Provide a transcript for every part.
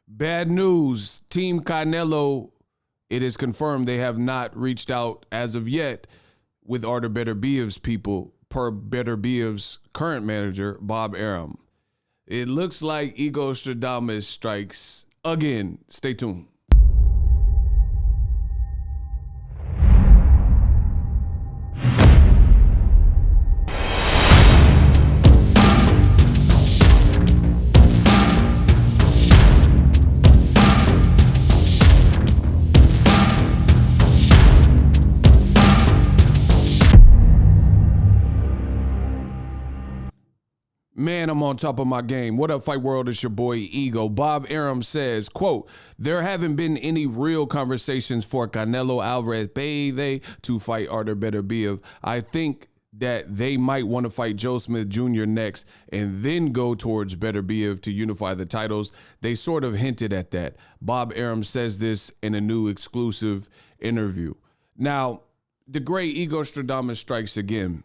Bad news. Team Canelo, it is confirmed they have not reached out as of yet with Artur Beterbiev's people, per Beterbiev's current manager, Bob Arum. It looks like EGOSTRADAMUS strikes again. Stay tuned. Man, I'm on top of my game. What up, Fight World? It's your boy, Ego. Bob Arum says, quote, there haven't been any real conversations for Canelo Alvarez to fight Artur Beterbiev. I think that they might want to fight Joe Smith Jr. next and then go towards Beterbiev to unify the titles. They sort of hinted at that. Bob Arum says this in a new exclusive interview. Now, the great EGOSTRADAMUS strikes again.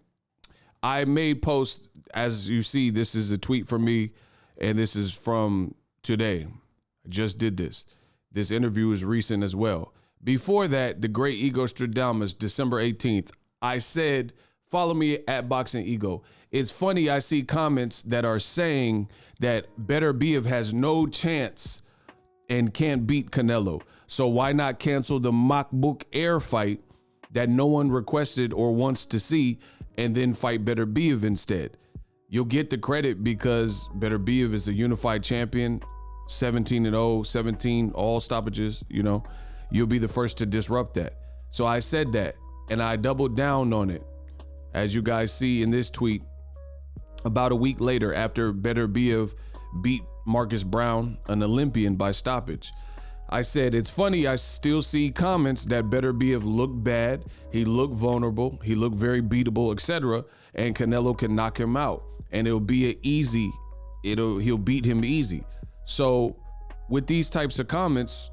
I made posts, as you see, this is a tweet from me, and this is from today. I just did this. This interview is recent as well. Before that, the great EGOSTRADAMUS, December 18th, I said, follow me at Boxing Ego. It's funny, I see comments that are saying that Beterbiev has no chance and can't beat Canelo. So why not cancel the MacBook Air fight that no one requested or wants to see and then fight Beterbiev instead? You'll get the credit because Beterbiev is a unified champion, 17-0, 17, all stoppages, you know. You'll be the first to disrupt that. So I said that, and I doubled down on it. As you guys see in this tweet, about a week later after Beterbiev beat Marcus Brown, an Olympian, by stoppage, I said, it's funny, I still see comments that Beterbiev looked bad, he looked vulnerable, he looked very beatable, etc., and Canelo can knock him out. And it'll be he'll beat him easy. So with these types of comments,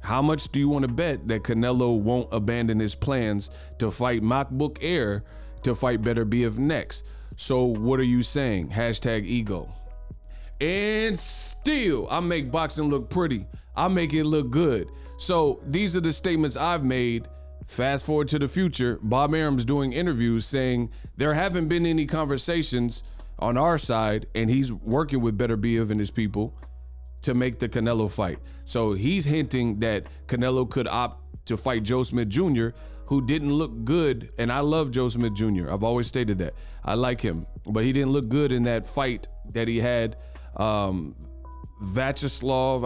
how much do you want to bet that Canelo won't abandon his plans to fight MacBook Air to fight Beterbiev next? So what are you saying? Hashtag ego. And still, I make boxing look pretty. I make it look good. So these are the statements I've made. Fast forward to the future, Bob Arum's doing interviews saying there haven't been any conversations on our side, and he's working with Beterbiev and his people to make the Canelo fight. So he's hinting that Canelo could opt to fight Joe Smith Jr., who didn't look good. And I love Joe Smith Jr. I've always stated that. I like him, but he didn't look good in that fight that he had. Vacheslav,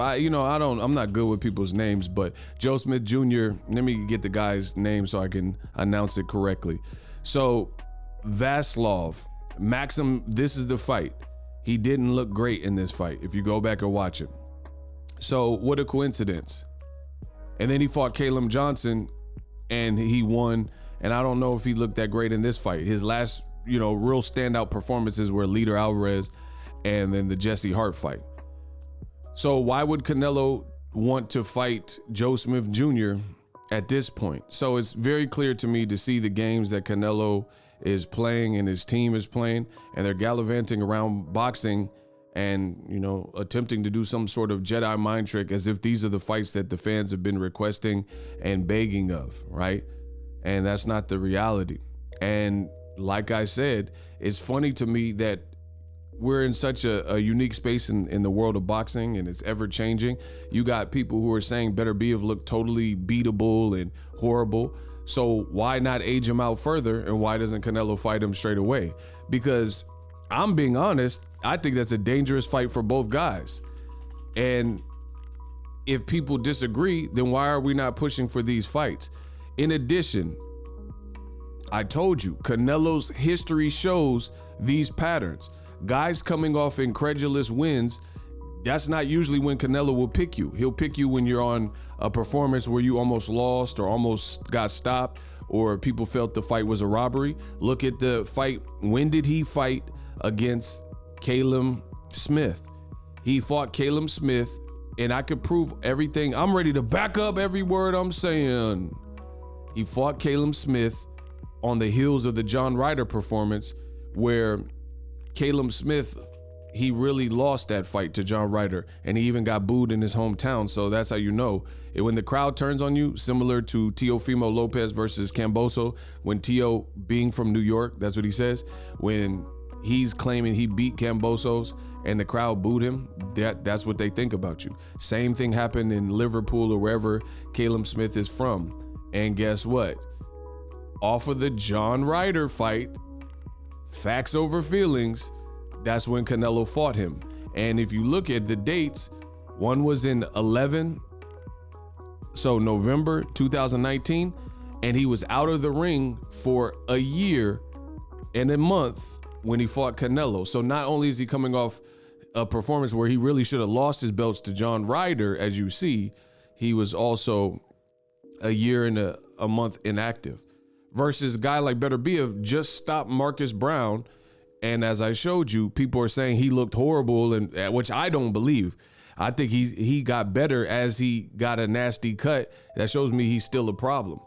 I'm not good with people's names, but Joe Smith Jr., let me get the guy's name so I can announce it correctly. So Vaslav, Maxim, this is the fight. He didn't look great in this fight, if you go back and watch it. So what a coincidence. And then he fought Caleb Johnson and he won. And I don't know if he looked that great in this fight. His last, real standout performances were Leader Alvarez and then the Jesse Hart fight. So why would Canelo want to fight Joe Smith Jr. at this point? So it's very clear to me to see the games that Canelo is playing and his team is playing, and they're gallivanting around boxing and, attempting to do some sort of Jedi mind trick as if these are the fights that the fans have been requesting and begging of, right? And that's not the reality. And like I said, it's funny to me that we're in such a unique space in the world of boxing, and it's ever changing. You got people who are saying Beterbiev looked totally beatable and horrible. So why not age him out further? And why doesn't Canelo fight him straight away? Because I'm being honest, I think that's a dangerous fight for both guys. And if people disagree, then why are we not pushing for these fights? In addition, I told you, Canelo's history shows these patterns. Guys coming off incredulous wins, that's not usually when Canelo will pick you. He'll pick you when you're on a performance where you almost lost or almost got stopped, or people felt the fight was a robbery. Look at the fight. When did he fight against Caleb Smith? He fought Caleb Smith, and I could prove everything. I'm ready to back up every word I'm saying. He fought Caleb Smith on the heels of the John Ryder performance, where Caleb Smith he really lost that fight to John Ryder, and he even got booed in his hometown. So that's how you know. When the crowd turns on you, similar to Teofimo Lopez versus Camboso, when Teo, being from New York, that's what he says, when he's claiming he beat Cambosos and the crowd booed him, that's what they think about you. Same thing happened in Liverpool or wherever Caleb Smith is from. And guess what? Off of the John Ryder fight, facts over feelings, that's when Canelo fought him. And if you look at the dates, one was in November 2019, and he was out of the ring for a year and a month when he fought Canelo. So not only is he coming off a performance where he really should have lost his belts to John Ryder, as you see, he was also a year and a month inactive. Versus a guy like Beterbiev just stopped Marcus Brown. And as I showed you, people are saying he looked horrible, and which I don't believe. I think he got better as he got a nasty cut. That shows me he's still a problem,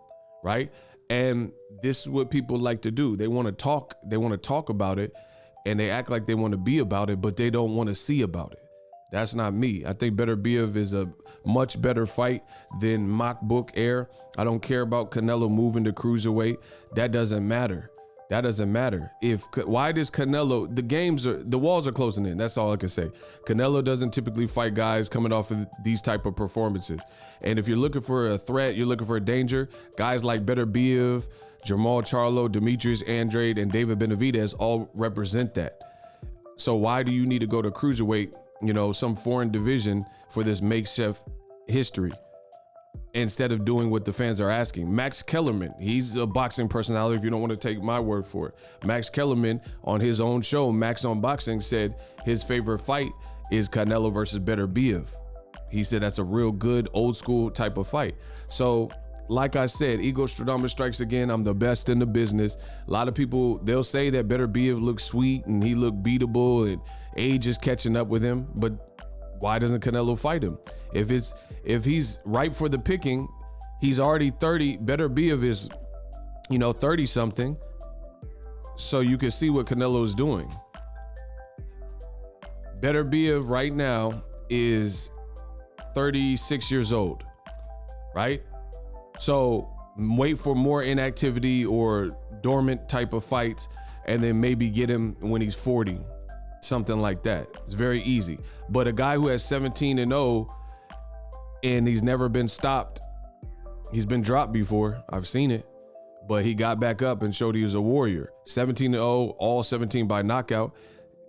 right? And this is what people like to do. They want to talk. They want to talk about it, and they act like they want to be about it, but they don't want to see about it. That's not me. I think Beterbiev is a much better fight than Makbook Air. I don't care about Canelo moving to cruiserweight. That doesn't matter. That doesn't matter. Why does Canelo, the walls are closing in. That's all I can say. Canelo doesn't typically fight guys coming off of these type of performances. And if you're looking for a threat, you're looking for a danger, guys like Beterbiev, Jamal Charlo, Demetrius Andrade, and David Benavidez all represent that. So why do you need to go to cruiserweight, some foreign division for this makeshift history, instead of doing what the fans are asking? Max Kellerman, he's a boxing personality if you don't want to take my word for it. Max Kellerman on his own show, Max on Boxing, said his favorite fight is Canelo versus Beterbiev. He said that's a real good old school type of fight. So like I said, EGOSTRADAMUS strikes again. I'm the best in the business. A lot of people, they'll say that Beterbiev looks sweet and he looked beatable and age is catching up with him, but why doesn't Canelo fight him? If he's ripe for the picking, he's already 30. Beterbiev is, 30 something. So you can see what Canelo is doing. Beterbiev right now is 36 years old, right? So wait for more inactivity or dormant type of fights, and then maybe get him when he's 40, something like that. It's very easy. But a guy who has 17-0 and he's never been stopped, he's been dropped before. I've seen it, but he got back up and showed he was a warrior. 17-0, all 17 by knockout.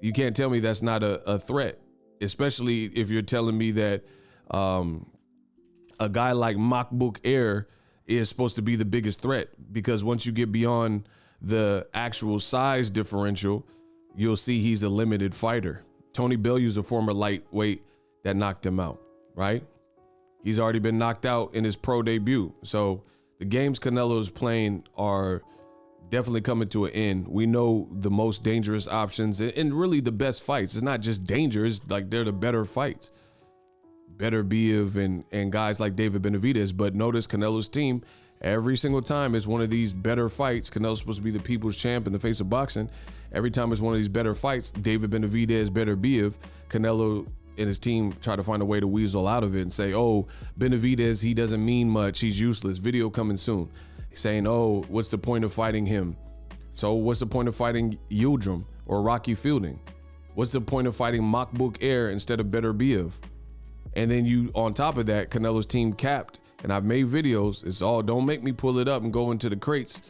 You can't tell me that's not a threat, especially if you're telling me that a guy like Makbook Air is supposed to be the biggest threat, because once you get beyond the actual size differential, you'll see he's a limited fighter. Tony Bellew's a former lightweight that knocked him out, right? He's already been knocked out in his pro debut. So the games Canelo is playing are definitely coming to an end. We know the most dangerous options and really the best fights. It's not just dangerous, like they're the better fights. Beterbiev and guys like David Benavidez. But notice Canelo's team, every single time it's one of these better fights. Canelo's supposed to be the people's champ in the face of boxing. Every time it's one of these better fights, David Benavidez, Beterbiev, Canelo and his team try to find a way to weasel out of it and say, oh, Benavidez, he doesn't mean much, he's useless. Video coming soon. Saying, oh, what's the point of fighting him? So what's the point of fighting Yildirim or Rocky Fielding? What's the point of fighting Makbook Air instead of Beterbiev? And then you, on top of that, Canelo's team capped, and I've made videos. It's all, don't make me pull it up and go into the crates.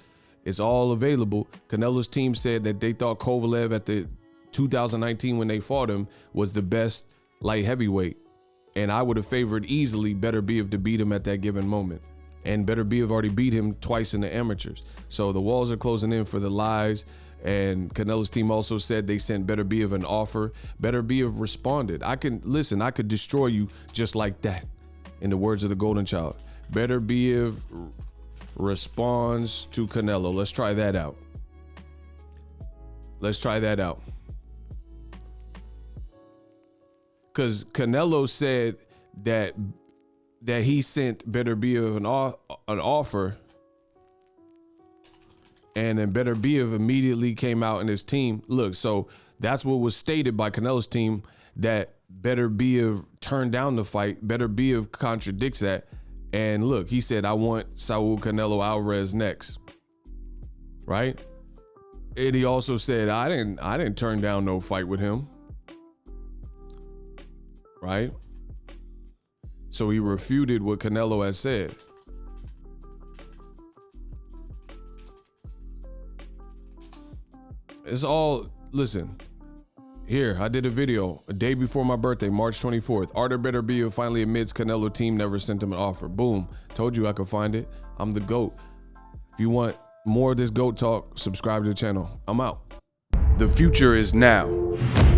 It's all available. Canelo's team said that they thought Kovalev at the 2019 when they fought him was the best light heavyweight. And I would have favored easily Beterbiev to beat him at that given moment. And Beterbiev already beat him twice in the amateurs. So the walls are closing in for the lies. And Canelo's team also said they sent Beterbiev an offer. Beterbiev responded. I could destroy you just like that, in the words of the Golden Child. Beterbiev responds to Canelo. Let's try that out. Because Canelo said that he sent Beterbiev an offer, and then Beterbiev immediately came out in his team. Look, so That's what was stated by Canelo's team, that Beterbiev turned down the fight. Beterbiev contradicts that. And look, he said, I want Saul Canelo Alvarez next. Right? And he also said, I didn't turn down no fight with him. Right? So he refuted what Canelo has said. It's all, listen, here, I did a video a day before my birthday, March 24th. Artur Beterbiev finally admits Canelo team never sent him an offer. Boom. Told you I could find it. I'm the GOAT. If you want more of this GOAT talk, subscribe to the channel. I'm out. The future is now.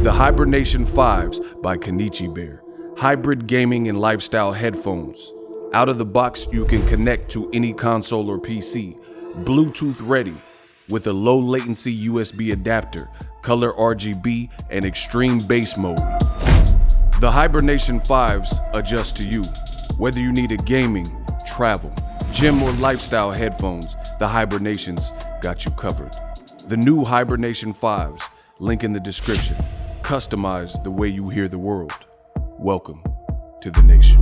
The Hibernation 5s by Kenichi Bear. Hybrid gaming and lifestyle headphones. Out of the box, you can connect to any console or PC. Bluetooth ready with a low latency USB adapter, color RGB, and extreme bass mode. The Hibernation 5s adjust to you. Whether you need a gaming, travel, gym, or lifestyle headphones, the Hibernations got you covered. The new Hibernation 5s, link in the description. Customize the way you hear the world. Welcome to the nation.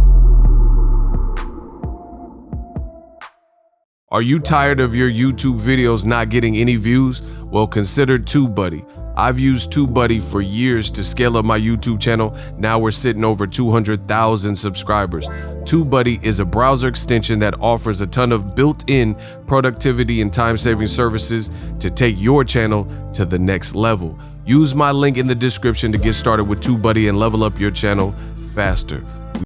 Are you tired of your YouTube videos not getting any views? Well, consider TubeBuddy. I've used TubeBuddy for years to scale up my YouTube channel. Now we're sitting over 200,000 subscribers. TubeBuddy is a browser extension that offers a ton of built-in productivity and time-saving services to take your channel to the next level. Use my link in the description to get started with TubeBuddy and level up your channel faster.